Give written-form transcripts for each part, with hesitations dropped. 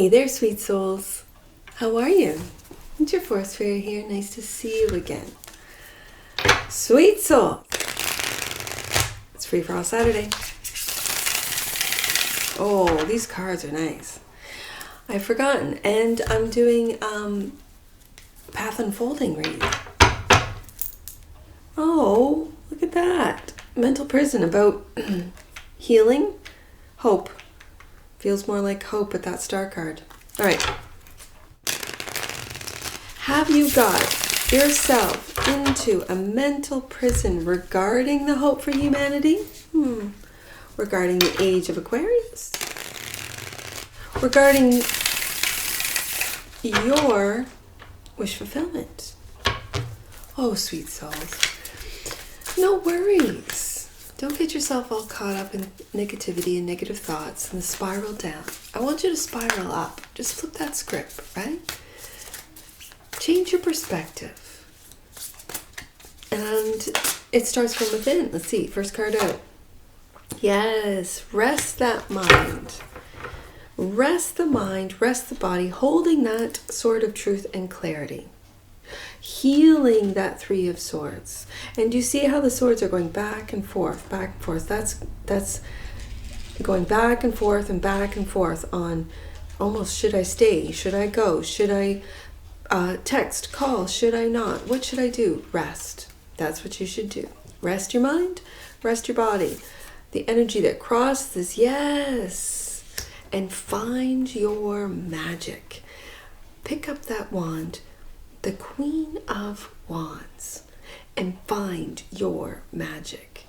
Hey there, sweet souls. How are you? It's your Force Fairy here. Nice to see you again. Sweet soul. It's Free for All Saturday. Oh, these cards are nice. I've forgotten, and I'm doing Path Unfolding read. Oh, look at that. Mental prison, about healing, hope. Feels more like hope with that star card. All right. Have you got yourself into a mental prison regarding the hope for humanity? Regarding the age of Aquarius? Regarding your wish fulfillment? Oh, sweet souls. No worries. Don't get yourself all caught up in negativity and negative thoughts and the spiral down. I want you to spiral up. Just flip that script, right? Change your perspective. And it starts from within. Let's see. First card out. Yes. Rest that mind. Rest the mind. Rest the body. Holding that sword of truth and clarity. Healing that Three of Swords. And you see how the swords are going back and forth, back and forth. That's going back and forth on almost, should I stay? Should I go? Should I text, call? Should I not? What should I do? Rest. That's what you should do. Rest your mind, rest your body. The energy that crosses, yes. And find your magic. Pick up that wand, the Queen of Wands, and find your magic.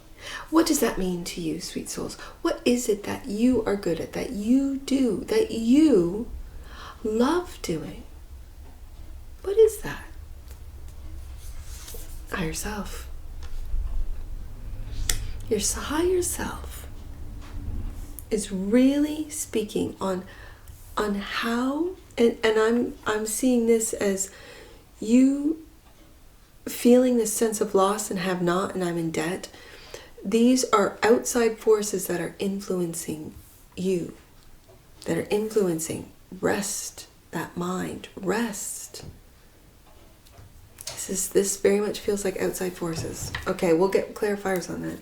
What does that mean to you, sweet souls? What is it that you are good at, that you do, that you love doing? What is that? Higher self. Your higher self is really speaking on how, and I'm seeing this as you feeling this sense of loss and have not, and I'm in debt. These are outside forces that are influencing you, that are influencing. Rest that mind. Rest. This very much feels like outside forces. Okay, we'll get clarifiers on that.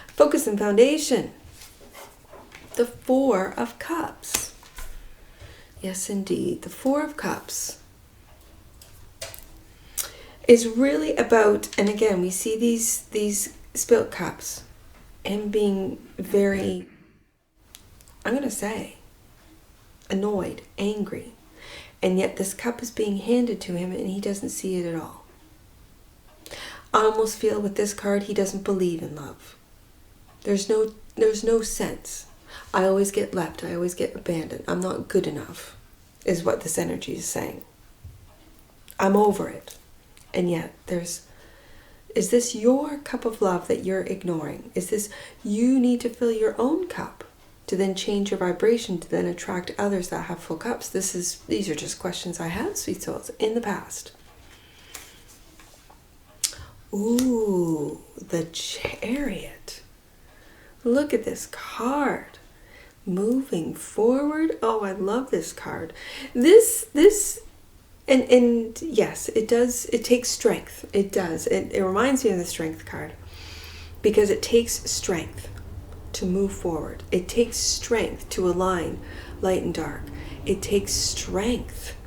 Focus and foundation. The Four of Cups. Yes, indeed. The Four of Cups is really about, and again, we see these spilt cups, him being very, I'm going to say, annoyed, angry, and yet this cup is being handed to him and he doesn't see it at all. I almost feel with this card, he doesn't believe in love. There's no sense. I always get left. I always get abandoned. I'm not good enough, is what this energy is saying. I'm over it. And yet is this your cup of love that you're ignoring? Is this, you need to fill your own cup to then change your vibration, to then attract others that have full cups? These are just questions I had, sweet souls, in the past. Ooh, the Chariot. Look at this card. Moving forward. Oh, I love this card. This and yes, it does. It takes strength. It does. It reminds me of the Strength card, because it takes strength to move forward. It takes strength to align light and dark. It takes strength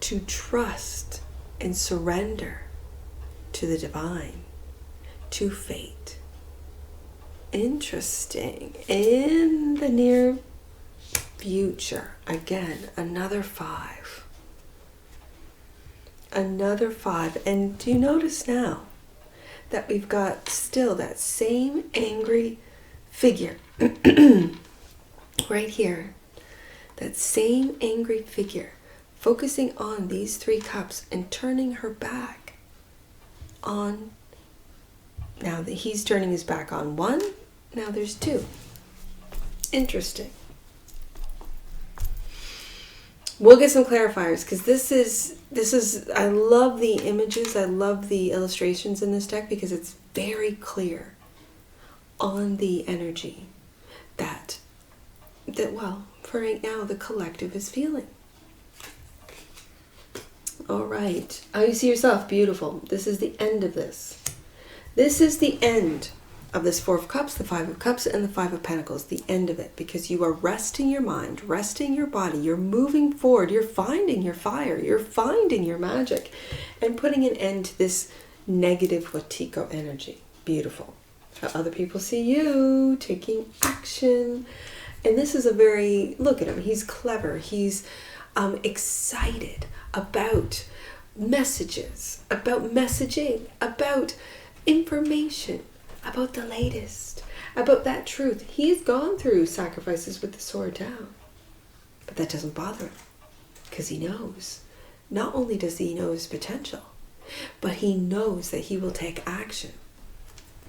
to trust and surrender to the divine, to fate. Interesting. In the near future, again, another 5. Another 5. And do you notice now that we've got still that same angry figure right here? That same angry figure focusing on these 3 cups and turning her back on. Now that he's turning his back on 1, now there's 2. Interesting. We'll get some clarifiers, because this is, I love the images, I love the illustrations in this deck, because it's very clear on the energy that that, well, for right now, the collective is feeling. All right. How you see yourself? Beautiful. This is the end of this. This is the end of this Four of Cups, the Five of Cups, and the Five of Pentacles. The end of it, because you are resting your mind, resting your body. You're moving forward. You're finding your fire. You're finding your magic, and putting an end to this negative Watiko energy. Beautiful. How other people see you, taking action. And this is a very, look at him. He's clever. He's excited about messages, about messaging, about information, about the latest, about that truth. He's gone through sacrifices with the sword down, but that doesn't bother him, because he knows. Not only does he know his potential, but he knows that he will take action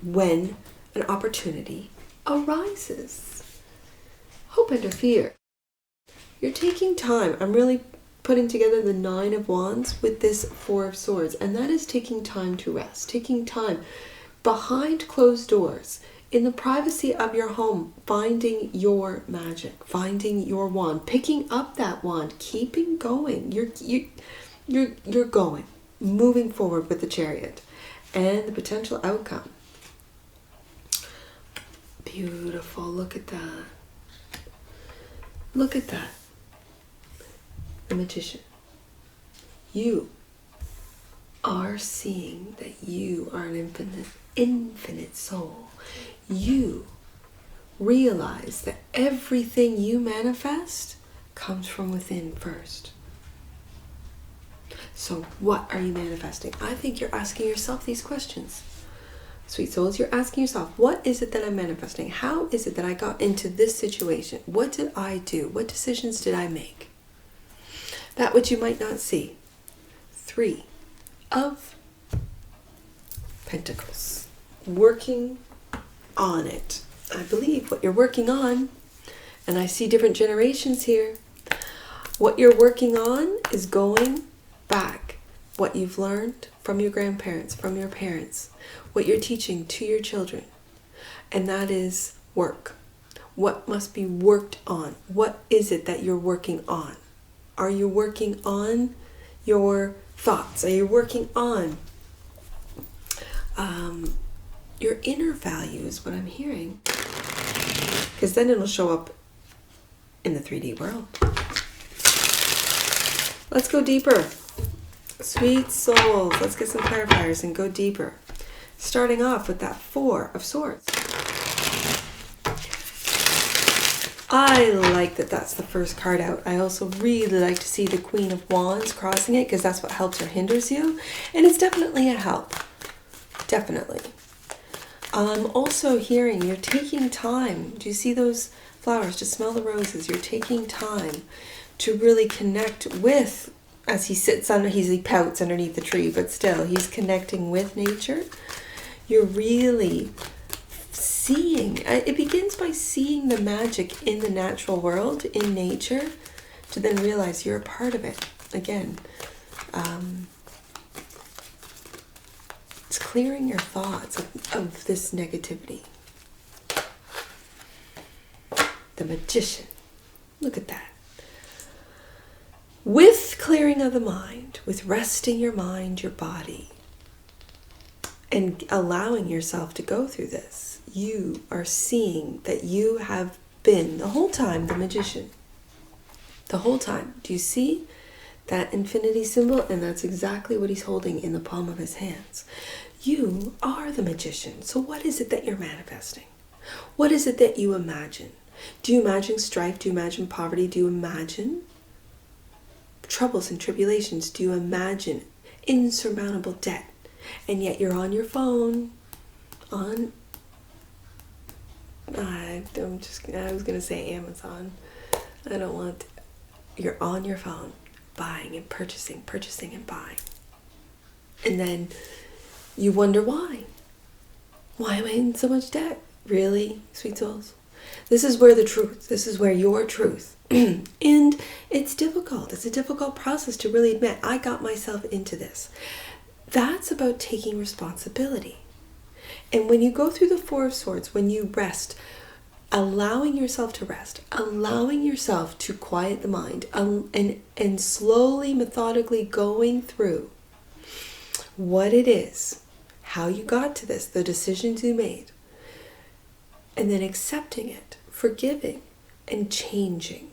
when an opportunity arises. Hope under fear. You're taking time. I'm really putting together the Nine of Wands with this Four of Swords, and that is taking time to rest, taking time behind closed doors, in the privacy of your home, finding your magic, finding your wand, picking up that wand, keeping going. You're going, moving forward with the Chariot, and the potential outcome. Beautiful. Look at that. Look at that. The Magician. You are seeing that you are an infinite soul. You realize that everything you manifest comes from within first. So what are you manifesting? I think you're asking yourself these questions. Sweet souls, you're asking yourself, what is it that I'm manifesting? How is it that I got into this situation? What did I do? What decisions did I make? That which you might not see. Three of Pentacles. Working on it. I believe what you're working on, and I see different generations here. What you're working on is going back. What you've learned from your grandparents, from your parents. What you're teaching to your children. And that is work. What must be worked on? What is it that you're working on? Are you working on your thoughts? Are you working on your inner value is what I'm hearing. Because then it'll show up in the 3D world. Let's go deeper. Sweet souls, let's get some clarifiers and go deeper. Starting off with that Four of Swords. I like that that's the first card out. I also really like to see the Queen of Wands crossing it, because that's what helps or hinders you. And it's definitely a help. Definitely. I'm also hearing you're taking time. Do you see those flowers? Just smell the roses. You're taking time to really connect with, as he sits under, he pouts underneath the tree, but still he's connecting with nature. You're really seeing, it begins by seeing the magic in the natural world, in nature, to then realize you're a part of it. Again, it's clearing your thoughts of this negativity. The Magician. Look at that. With clearing of the mind, with resting your mind, your body, and allowing yourself to go through this, you are seeing that you have been, the whole time, the Magician. The whole time. Do you see that infinity symbol? And that's exactly what he's holding in the palm of his hands. You are the Magician. So what is it that you're manifesting? What is it that you imagine? Do you imagine strife? Do you imagine poverty? Do you imagine troubles and tribulations? Do you imagine insurmountable debt? And yet you're on your phone, on, I was going to say Amazon. I don't want to. You're on your phone, buying and purchasing and buying. And then you wonder why. Why am I in so much debt? Really, sweet souls? This is where this is where your truth. And it's difficult. It's a difficult process to really admit, I got myself into this. That's about taking responsibility. And when you go through the Four of Swords, when you rest, allowing yourself to rest, allowing yourself to quiet the mind, and slowly, methodically going through what it is, how you got to this, the decisions you made, and then accepting it, forgiving, and changing.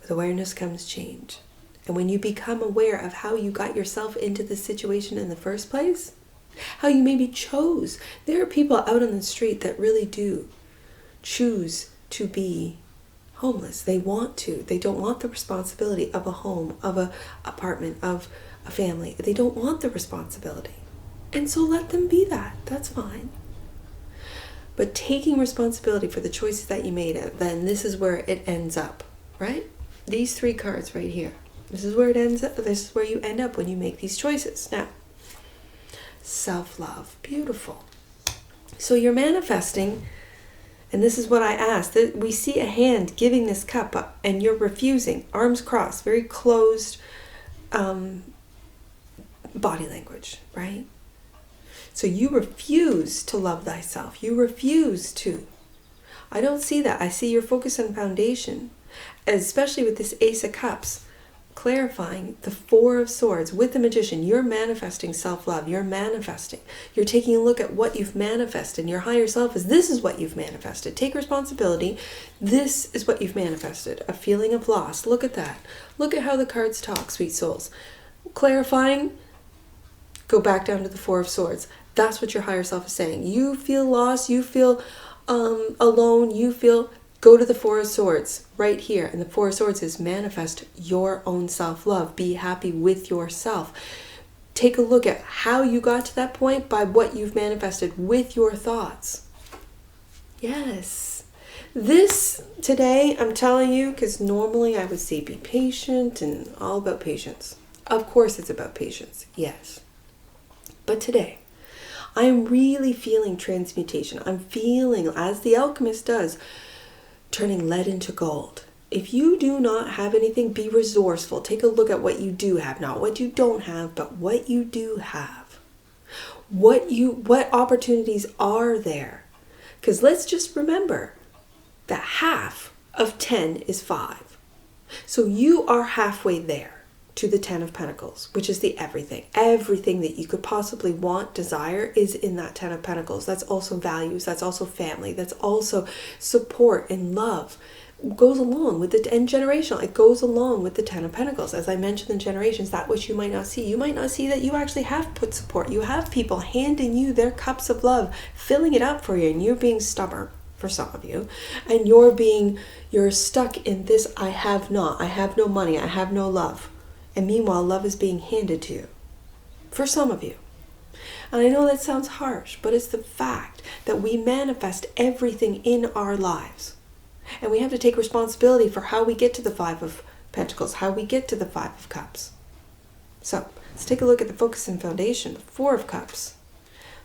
With awareness comes change. And when you become aware of how you got yourself into this situation in the first place, how you maybe chose. There are people out on the street that really do choose to be homeless. They want to. They don't want the responsibility of a home, of an apartment, of a family. They don't want the responsibility. And so let them be that. That's fine. But taking responsibility for the choices that you made, then this is where it ends up, right? These 3 cards right here. This is where it ends up. This is where you end up when you make these choices. Now, self-love. Beautiful. So you're manifesting, and this is what I asked. We see a hand giving this cup up, and you're refusing. Arms crossed. Very closed body language, right? So you refuse to love thyself. You refuse to. I don't see that. I see your focus on foundation, especially with this Ace of Cups. Clarifying the 4 of Swords with the Magician. You're manifesting self-love. You're manifesting. You're taking a look at what you've manifested. Your higher self is, this is what you've manifested. Take responsibility. This is what you've manifested. A feeling of loss. Look at that. Look at how the cards talk, sweet souls. Clarifying, go back down to the 4 of Swords. That's what your higher self is saying. You feel lost. You feel alone. You feel... Go to the 4 of Swords right here. And the 4 of Swords is manifest your own self-love. Be happy with yourself. Take a look at how you got to that point by what you've manifested with your thoughts. Yes. This today, I'm telling you, because normally I would say be patient and all about patience. Of course it's about patience. Yes. But today, I am really feeling transmutation. I'm feeling, as the alchemist does, turning lead into gold. If you do not have anything, be resourceful. Take a look at what you do have. Not what you don't have, but what you do have. What opportunities are there? Because let's just remember that half of 10 is 5. So you are halfway there to the 10 of Pentacles, which is the everything. Everything that you could possibly want, desire, is in that 10 of Pentacles. That's also values. That's also family. That's also support and love. It goes along with the, and generational. It goes along with the 10 of Pentacles. As I mentioned in generations, that which you might not see. You might not see that you actually have put support. You have people handing you their cups of love, filling it up for you, and you're being stubborn. For some of you, and you're stuck in this, I have not. I have no money. I have no love. And meanwhile, love is being handed to you. For some of you. And I know that sounds harsh, but it's the fact that we manifest everything in our lives. And we have to take responsibility for how we get to the 5 of Pentacles, how we get to the 5 of Cups. So, let's take a look at the focus and foundation. 4 of Cups.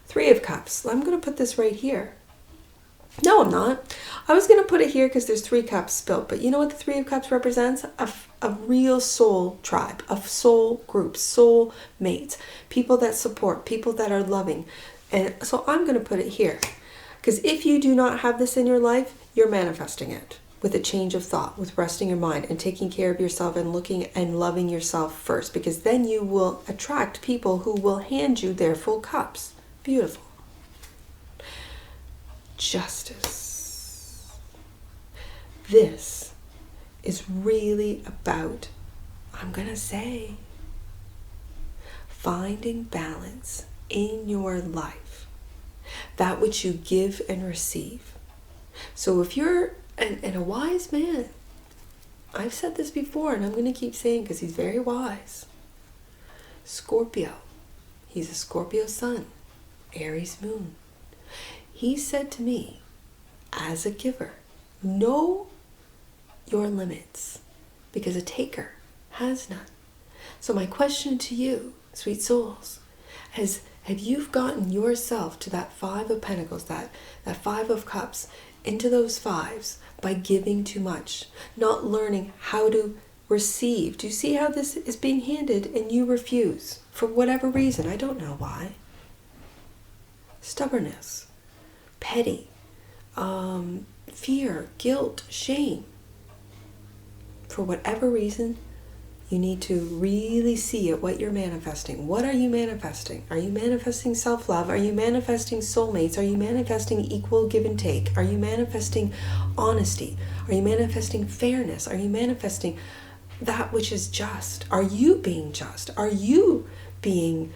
3 of Cups. I'm going to put this right here. No, I'm not. I was going to put it here because there's 3 cups spilled. But you know what the 3 of Cups represents? A real soul tribe, of soul groups, soul mates, people that support, people that are loving. And so I'm going to put it here. Because if you do not have this in your life, you're manifesting it with a change of thought, with resting your mind and taking care of yourself and looking and loving yourself first. Because then you will attract people who will hand you their full cups. Beautiful. Justice. This is really about, I'm going to say, finding balance in your life. That which you give and receive. So if you're a wise man, I've said this before and I'm going to keep saying because he's very wise. Scorpio. He's a Scorpio sun, Aries moon. He said to me, as a giver, know your limits, because a taker has none. So my question to you, sweet souls, is have you gotten yourself to that 5 of Pentacles, that 5 of Cups, into those 5s by giving too much, not learning how to receive? Do you see how this is being handed and you refuse for whatever reason? I don't know why. Stubbornness. Petty, fear, guilt, shame. For whatever reason, you need to really see at what you're manifesting. What are you manifesting? Are you manifesting self-love? Are you manifesting soulmates? Are you manifesting equal give and take? Are you manifesting honesty? Are you manifesting fairness? Are you manifesting that which is just? Are you being just? Are you being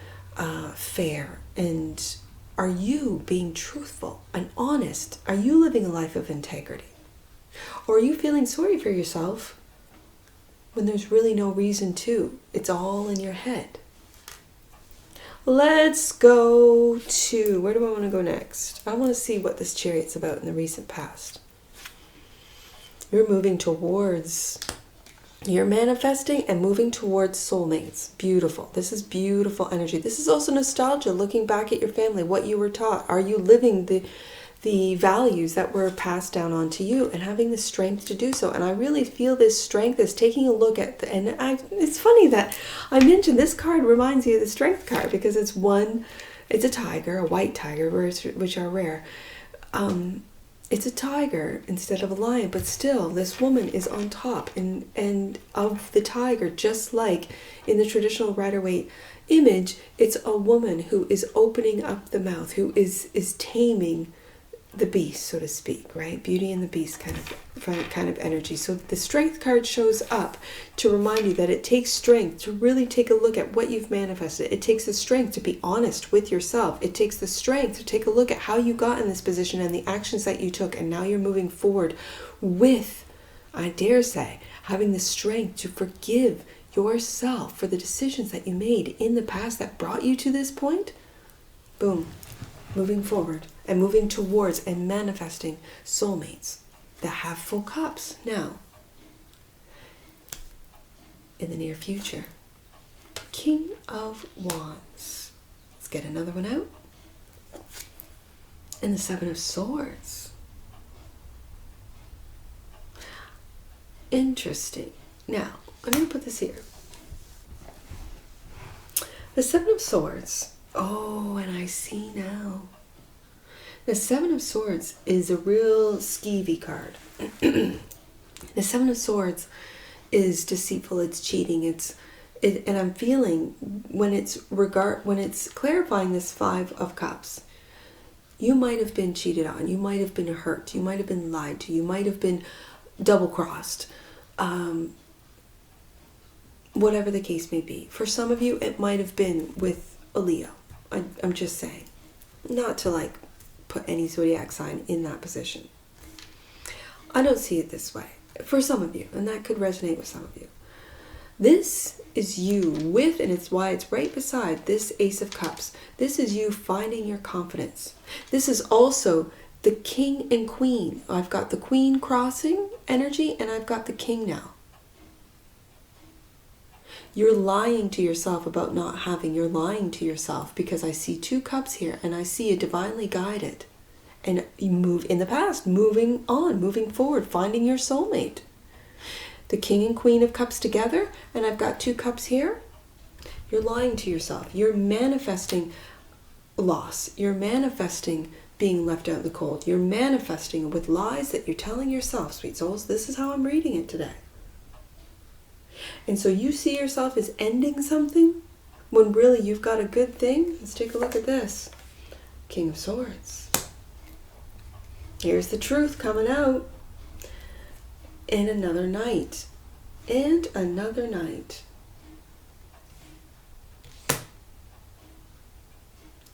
fair? And are you being truthful and honest? Are you living a life of integrity? Or are you feeling sorry for yourself when there's really no reason to? It's all in your head. Let's go to, where do I want to go next? I want to see what this Chariot's about in the recent past. You're moving towards, you're manifesting and moving towards soulmates. Beautiful. This is beautiful energy. This is also nostalgia, looking back at your family, what you were taught. Are you living the values that were passed down onto you and having the strength to do so? And I really feel this strength is taking a look at it's funny that I mentioned this card reminds me of the strength card, because it's a tiger, a white tiger, which are rare. It's a tiger instead of a lion, but still this woman is on top and of the tiger, just like in the traditional Rider-Waite image. It's a woman who is opening up the mouth, who is taming the beast, so to speak, right? Beauty and the Beast kind of energy. So the strength card shows up to remind you that it takes strength to really take a look at what you've manifested. It takes the strength to be honest with yourself. It takes the strength to take a look at how you got in this position and the actions that you took, and now you're moving forward with, I dare say, having the strength to forgive yourself for the decisions that you made in the past that brought you to this point. Boom. Moving forward and moving towards and manifesting soulmates that have full cups now in the near future. King of Wands. Let's get another one out. And the Seven of Swords. Interesting. Now, I'm going to put this here. The Seven of Swords. Oh, and I see now. The Seven of Swords is a real skeevy card. The Seven of Swords is deceitful, it's cheating, and I'm feeling when it's clarifying this Five of Cups, you might have been cheated on, you might have been hurt, you might have been lied to, you might have been double-crossed. Whatever the case may be. For some of you, it might have been with a Leo. I'm just saying, not to put any zodiac sign in that position. I don't see it this way for some of you, and that could resonate with some of you. This is you with, and it's why it's right beside this Ace of Cups. This is you finding your confidence. This is also the King and Queen. I've got the Queen crossing energy, and I've got the King now. You're lying to yourself about not having. You're lying to yourself because I see two cups here and I see a divinely guided. And you move in the past, moving on, moving forward, finding your soulmate. The King and Queen of Cups together, and I've got two cups here. You're lying to yourself. You're manifesting loss. You're manifesting being left out in the cold. You're manifesting with lies that you're telling yourself, sweet souls. This is how I'm reading it today. And so you see yourself as ending something when really you've got a good thing. Let's take a look at this. King of Swords. Here's the truth coming out. And another night. And another night.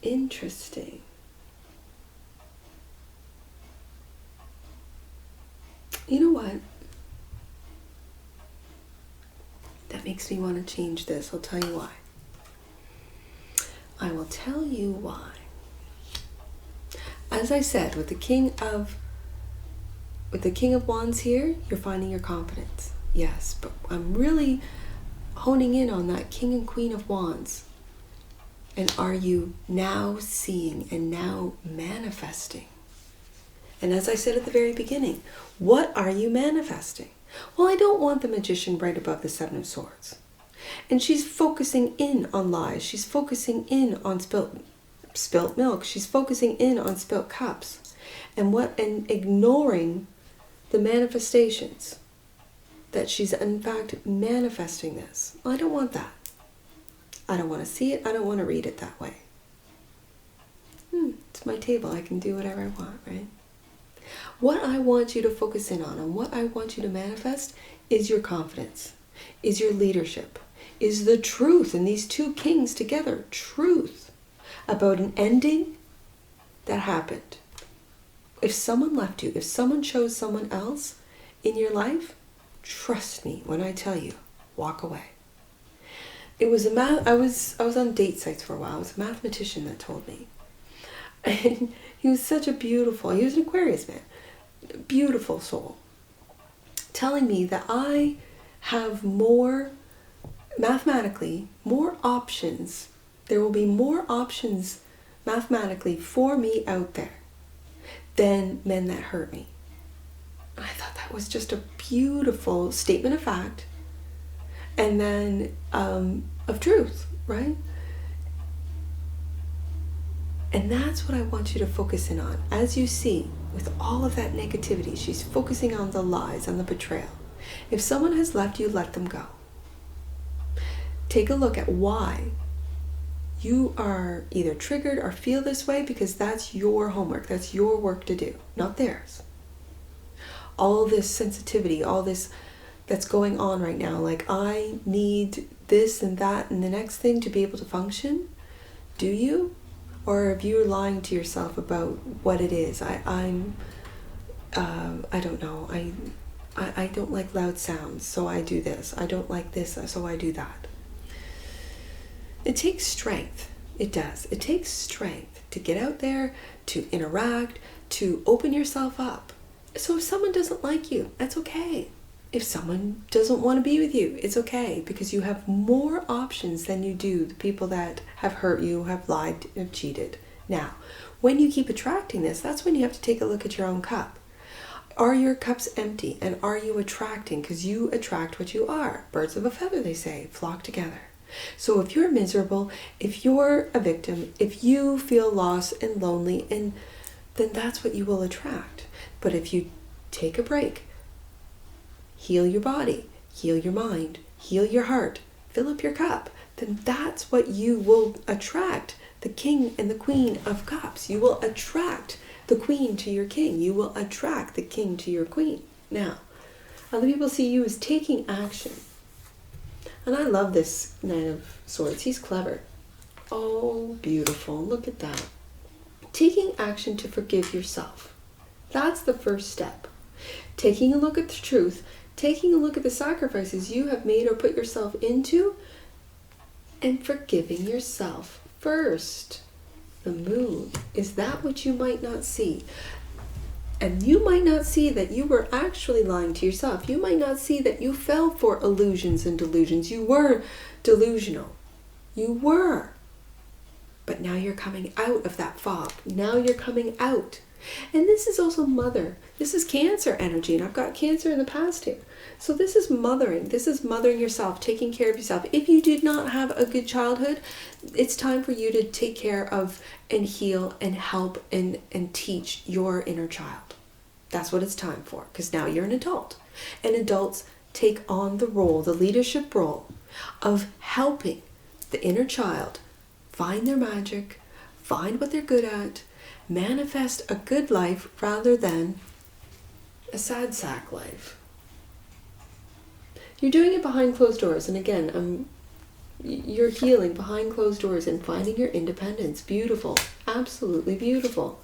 Interesting. You know what? That makes me want to change this. I'll tell you why. I will tell you why. As I said, with the King of Wands here, you're finding your confidence. Yes, but I'm really honing in on that King and Queen of Wands. And are you now seeing and now manifesting? And as I said at the very beginning, what are you manifesting? Well, I don't want the Magician right above the Seven of Swords. And she's focusing in on lies. She's focusing in on spilt milk. She's focusing in on spilt cups. And ignoring the manifestations, that she's in fact manifesting this. Well, I don't want that. I don't want to see it. I don't want to read it that way. It's my table. I can do whatever I want, right? What I want you to focus in on and what I want you to manifest is your confidence, is your leadership, is the truth. And these two kings together, truth about an ending that happened. If someone left you, if someone chose someone else in your life, trust me when I tell you, walk away. It was I was on date sites for a while. It was a mathematician that told me. And he was such a beautiful, he was an Aquarius man, beautiful soul, telling me that I have more, mathematically, more options. There will be more options mathematically for me out there than men that hurt me. I thought that was just a beautiful statement of fact, and then of truth, right? And that's what I want you to focus in on. As you see, with all of that negativity, she's focusing on the lies, on the betrayal. If someone has left you, let them go. Take a look at why you are either triggered or feel this way, because that's your homework. That's your work to do, not theirs. All this sensitivity, all this that's going on right now, like I need this and that and the next thing to be able to function. Do you? Or if you're lying to yourself about what it is, I don't know. I don't like loud sounds, so I do this. I don't like this, so I do that. It takes strength. It does. It takes strength to get out there, to interact, to open yourself up. So if someone doesn't like you, that's okay. If someone doesn't want to be with you, it's okay, because you have more options than you do the people that have hurt you, have lied, have cheated. Now, when you keep attracting this, that's when you have to take a look at your own cup. Are your cups empty, and are you attracting? Because you attract what you are. Birds of a feather, they say, flock together. So if you're miserable, if you're a victim, if you feel lost and lonely, and then that's what you will attract. But if you take a break, heal your body, heal your mind, heal your heart, fill up your cup, then that's what you will attract, the king and the queen of cups. You will attract the queen to your king. You will attract the king to your queen. Now, other people see you as taking action. And I love this Knight of Swords. He's clever. Oh, beautiful. Look at that. Taking action to forgive yourself. That's the first step. Taking a look at the truth, taking a look at the sacrifices you have made or put yourself into, and forgiving yourself first. The moon is that which you might not see. And you might not see that you were actually lying to yourself. You might not see that you fell for illusions and delusions. You were delusional. You were. But now you're coming out of that fog. Now you're coming out. And this is also mother. This is Cancer energy. And I've got Cancer in the past here. So this is mothering. This is mothering yourself, taking care of yourself. If you did not have a good childhood, it's time for you to take care of and heal and help and teach your inner child. That's what it's time for, because now you're an adult. And adults take on the role, the leadership role of helping the inner child find their magic, find what they're good at, manifest a good life rather than a sad sack life. You're doing it behind closed doors. And again, you're healing behind closed doors and finding your independence. Beautiful. Absolutely beautiful.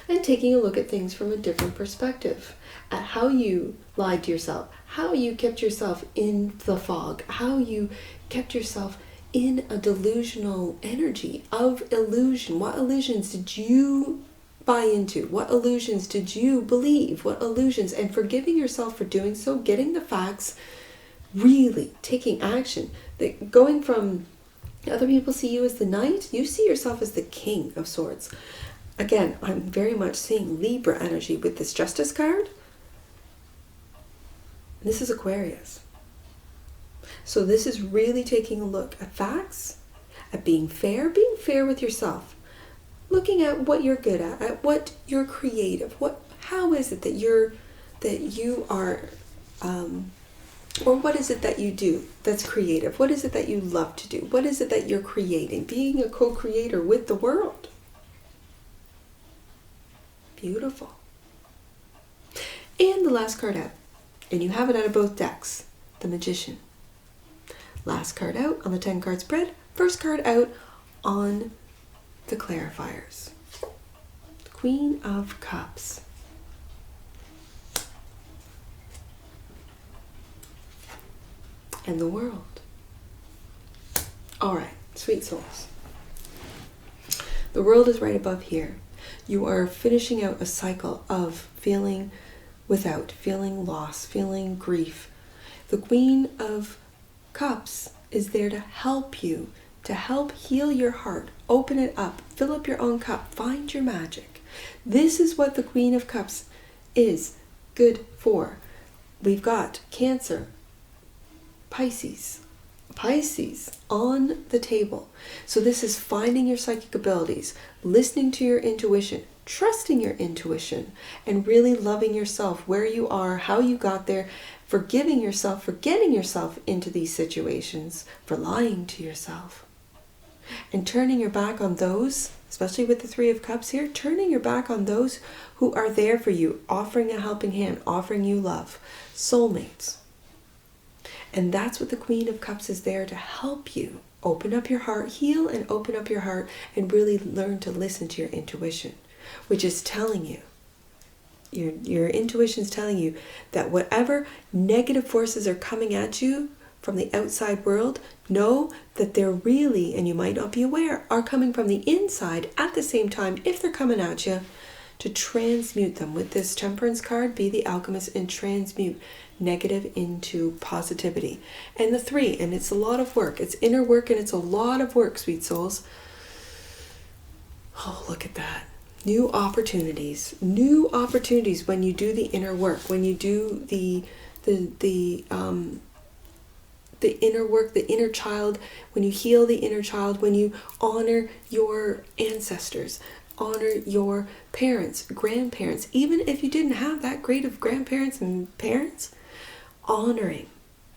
And taking a look at things from a different perspective, at how you lied to yourself, how you kept yourself in the fog, how you kept yourself in a delusional energy of illusion. What illusions did you buy into? What illusions did you believe? What illusions? And forgiving yourself for doing so, getting the facts, really taking action. Going from other people see you as the knight, you see yourself as the king of swords. Again, I'm very much seeing Libra energy with this Justice card. This is Aquarius. So this is really taking a look at facts, at being fair with yourself, looking at what you're good at what you're creative, how is it that you're that you are, or what is it that you do that's creative? What is it that you love to do? What is it that you're creating? Being a co-creator with the world. Beautiful. And the last card out, and you have it out of both decks, the Magician. Last card out on the 10 card spread, first card out on the Clarifiers. The Queen of Cups. And the World. All right, sweet souls. The World is right above here. You are finishing out a cycle of feeling without, feeling loss, feeling grief. The Queen of Cups is there to help you, to help heal your heart, open it up, fill up your own cup, find your magic. This is what the Queen of Cups is good for. We've got Cancer, Pisces on the table. So this is finding your psychic abilities, listening to your intuition, trusting your intuition, and really loving yourself, where you are, how you got there, forgiving yourself for getting yourself into these situations, for lying to yourself, and turning your back on those, especially with the Three of Cups here, turning your back on those who are there for you, offering a helping hand, offering you love, soulmates. And that's what the Queen of Cups is there to help you. Open up your heart, heal and open up your heart, and really learn to listen to your intuition, which is telling you, your intuition is telling you that whatever negative forces are coming at you from the outside world, know that they're really, and you might not be aware, are coming from the inside at the same time, if they're coming at you, to transmute them. With this Temperance card, be the alchemist and transmute negative into positivity. And the 3, and it's a lot of work. It's inner work and it's a lot of work, sweet souls. Oh, look at that. New opportunities when you do the inner work, when you do the inner work, the inner child, when you heal the inner child, when you honor your ancestors, honor your parents, grandparents, even if you didn't have that great of grandparents and parents, honoring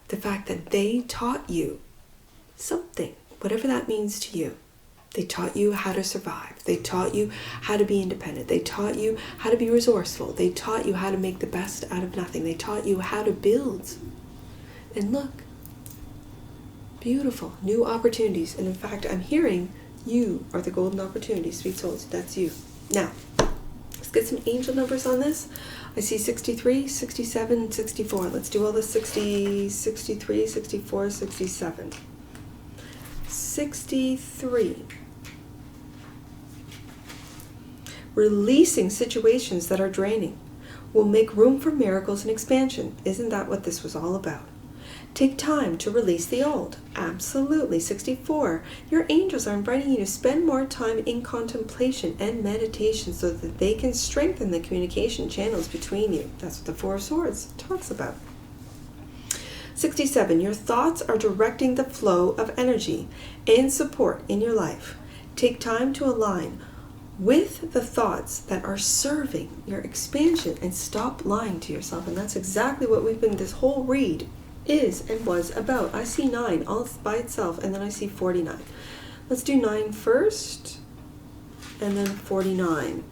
the fact that they taught you something, whatever that means to you. They taught you how to survive. They taught you how to be independent. They taught you how to be resourceful. They taught you how to make the best out of nothing. They taught you how to build. And look, beautiful, new opportunities. And in fact, I'm hearing you are the golden opportunity, sweet souls. That's you. Now, let's get some angel numbers on this. I see 63, 67, and 64. Let's do all the 60, 63, 64, 67. 63. Releasing situations that are draining will make room for miracles and expansion. Isn't that what this was all about? Take time to release the old. Absolutely. 64. Your angels are inviting you to spend more time in contemplation and meditation so that they can strengthen the communication channels between you. That's what the Four of Swords talks about. 67. Your thoughts are directing the flow of energy and support in your life. Take time to align with the thoughts that are serving your expansion and stop lying to yourself. And that's exactly what we've been, this whole read is and was about. I see 9 all by itself, and then I see 49. Let's do 9 first, and then 49.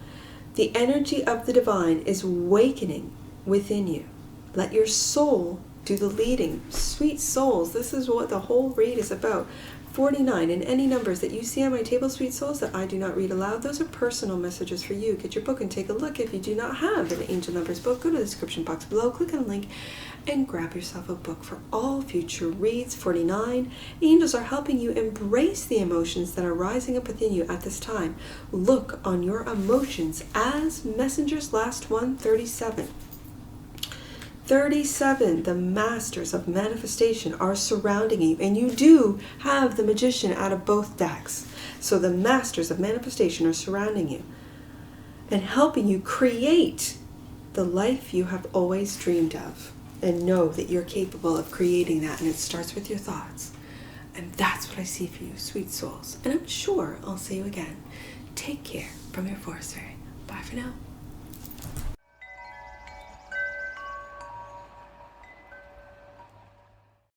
The energy of the divine is awakening within you. Let your soul do the leading. Sweet souls, this is what the whole read is about. 49, and any numbers that you see on my table, sweet souls, that I do not read aloud, those are personal messages for you. Get your book and take a look. If you do not have an Angel Numbers book, go to the description box below, click on the link, and grab yourself a book for all future reads. 49, angels are helping you embrace the emotions that are rising up within you at this time. Look on your emotions as messengers. Last one, 37. 37, the masters of manifestation are surrounding you, and you do have the magician out of both decks. So the masters of manifestation are surrounding you and helping you create the life you have always dreamed of. And know that you're capable of creating that, and it starts with your thoughts. And that's what I see for you, sweet souls. And I'm sure I'll see you again. Take care from your Forest Fairy. Bye for now.